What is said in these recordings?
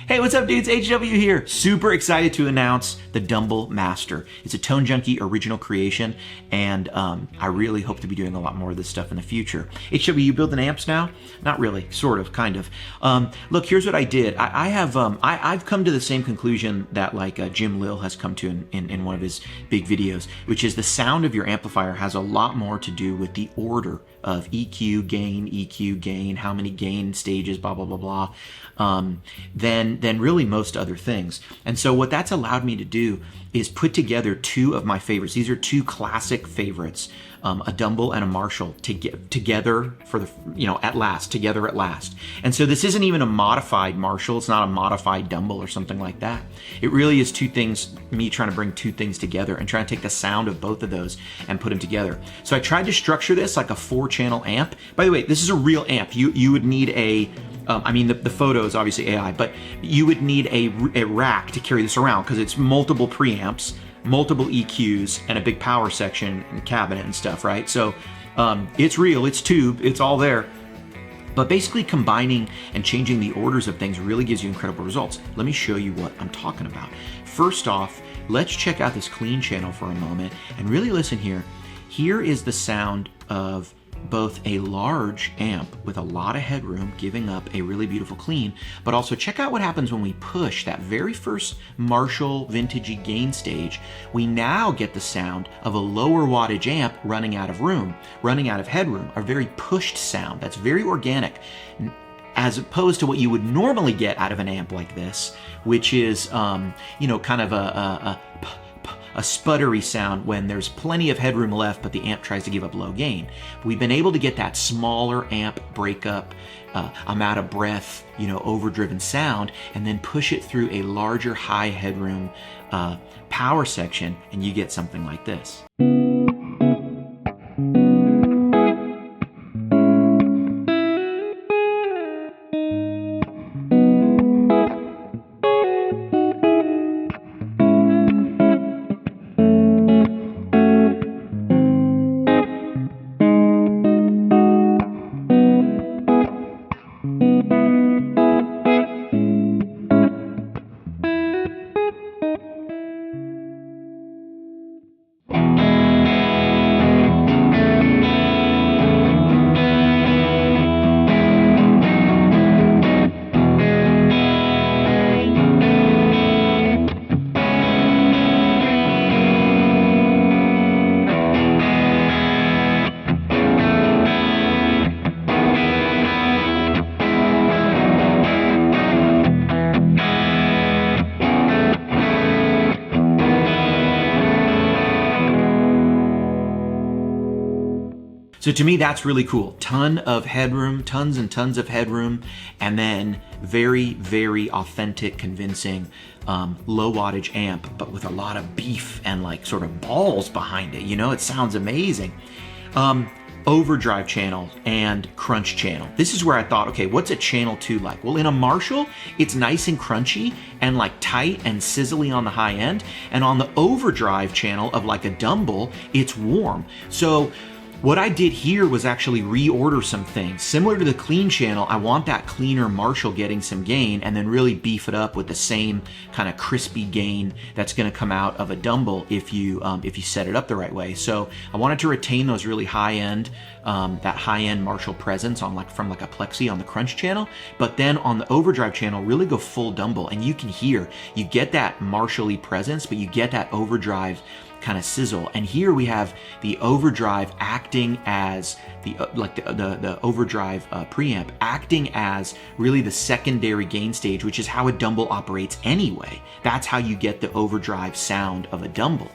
Hey, what's up dudes? HW here. Super excited to announce the Dumble Master. It's a Tone Junkie original creation, and I really hope to be doing a lot more of this stuff in the future. HW, you building amps now? Not really, sort of, kind of. Look, here's what I did. I've come to the same conclusion that Jim Lill has come to in one of his big videos, which is the sound of your amplifier has a lot more to do with the order of EQ, gain, how many gain stages, blah, blah, blah, blah, than really most other things. And so what that's allowed me to do is put together two of my favorites. These are two classic favorites, a Dumble and a Marshall together for the, together at last. And so this isn't even a modified Marshall. It's not a modified Dumble or something like that. It really is two things, me trying to bring two things together and trying to take the sound of both of those and put them together. So I tried to structure this like a 4-channel amp. By the way, this is a real amp. You would need a, the photo is obviously AI, but you would need a rack to carry this around because it's multiple preamps, multiple EQs, and a big power section and cabinet and stuff, right? So it's real, it's tube, it's all there. But basically combining and changing the orders of things really gives you incredible results. Let me show you what I'm talking about. First off, let's check out this clean channel for a moment and really listen here. Here is the sound of both a large amp with a lot of headroom giving up a really beautiful clean, but also check out what happens when we push that very first Marshall vintagey gain stage. We now get the sound of a lower wattage amp running out of room, running out of headroom, a very pushed sound that's very organic, as opposed to what you would normally get out of an amp like this, which is kind of a sputtery sound when there's plenty of headroom left, but the amp tries to give up low gain. We've been able to get that smaller amp breakup, I'm out of breath, overdriven sound, and then push it through a larger high headroom power section, and you get something like this. So to me, that's really cool. Ton of headroom, tons and tons of headroom, and then very, very authentic, convincing, low wattage amp, but with a lot of beef and sort of balls behind it. It sounds amazing. Overdrive channel and crunch channel. This is where I thought, okay, what's a channel 2 like? Well, in a Marshall, it's nice and crunchy and tight and sizzly on the high end. And on the overdrive channel of a Dumble, it's warm. So what I did here was actually reorder some things. Similar to the clean channel, I want that cleaner Marshall getting some gain and then really beef it up with the same kind of crispy gain that's gonna come out of a Dumble if you set it up the right way. So I wanted to retain those really high-end, that high-end Marshall presence on from a plexi on the crunch channel, but then on the overdrive channel, really go full Dumble. And you can hear, you get that Marshall-y presence, but you get that overdrive kind of sizzle. And here we have the overdrive acting as the overdrive preamp acting as really the secondary gain stage, which is how a Dumble operates anyway. That's how you get the overdrive sound of a Dumble.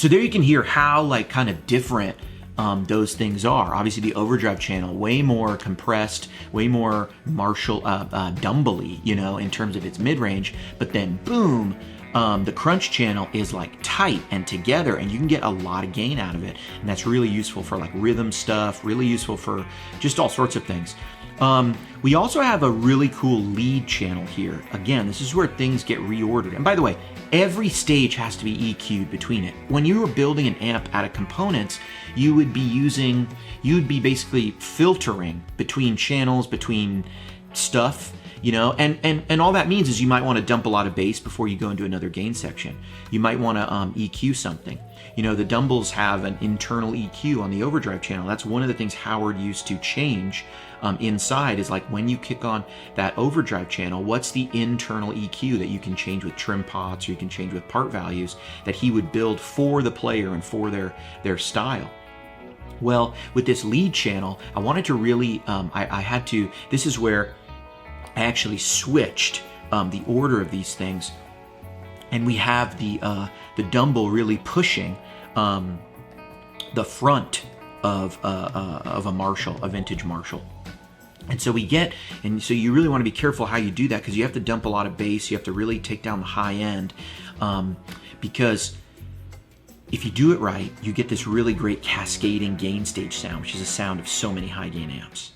So there you can hear how like kind of different those things are. Obviously the overdrive channel, way more compressed, way more Marshall Dumble-y, you know, in terms of its mid-range, but then boom, the crunch channel is like tight and together, and you can get a lot of gain out of it. And that's really useful for like rhythm stuff, really useful for just all sorts of things. We also have a really cool lead channel here. Again, this is where things get reordered. And by the way, every stage has to be EQ'd between it. When you were building an amp out of components, you'd be basically filtering between channels, between stuff, you know, and all that means is you might want to dump a lot of bass before you go into another gain section. You might want to EQ something. You know, the Dumbles have an internal EQ on the overdrive channel. That's one of the things Howard used to change inside, is like when you kick on that overdrive channel, what's the internal EQ that you can change with trim pots, or you can change with part values that he would build for the player and for their style. Well, with this lead channel, I wanted to really, this is where I actually switched the order of these things, and we have the Dumble really pushing the front of a Marshall, a vintage Marshall. And so so you really want to be careful how you do that, because you have to dump a lot of bass, you have to really take down the high end, because if you do it right, you get this really great cascading gain stage sound, which is a sound of so many high gain amps.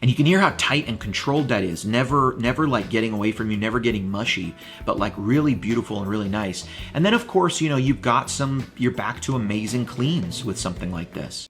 And you can hear how tight and controlled that is. Never like getting away from you, never getting mushy, but like really beautiful and really nice. And then of course, you know, you're back to amazing cleans with something like this.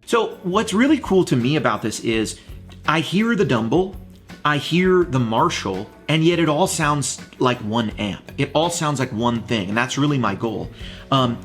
So what's really cool to me about this is I hear the Dumble, I hear the Marshall, and yet it all sounds like one amp. It all sounds like one thing, and that's really my goal.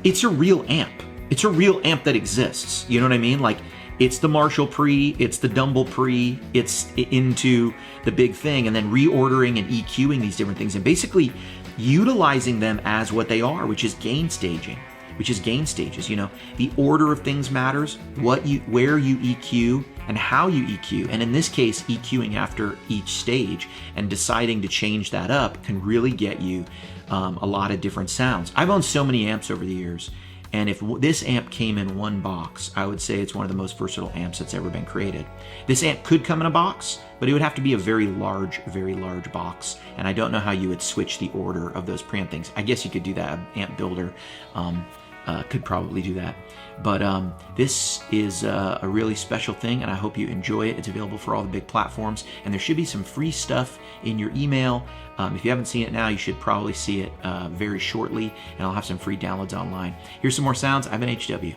It's a real amp. It's a real amp that exists. You know what I mean? Like, it's the Marshall pre, it's the Dumble pre, it's into the big thing, and then reordering and EQing these different things, and basically utilizing them as what they are, which is gain staging. You know, the order of things matters, where you EQ and how you EQ. And in this case, EQing after each stage and deciding to change that up can really get you a lot of different sounds. I've owned so many amps over the years, and if this amp came in one box, I would say it's one of the most versatile amps that's ever been created. This amp could come in a box, but it would have to be a very large box. And I don't know how you would switch the order of those preamp things. I guess you could do that. Amp Builder could probably do that. But this is a really special thing, and I hope you enjoy it. It's available for all the big platforms, and there should be some free stuff in your email. If you haven't seen it now, you should probably see it very shortly, and I'll have some free downloads online. Here's some more sounds. I've been HW.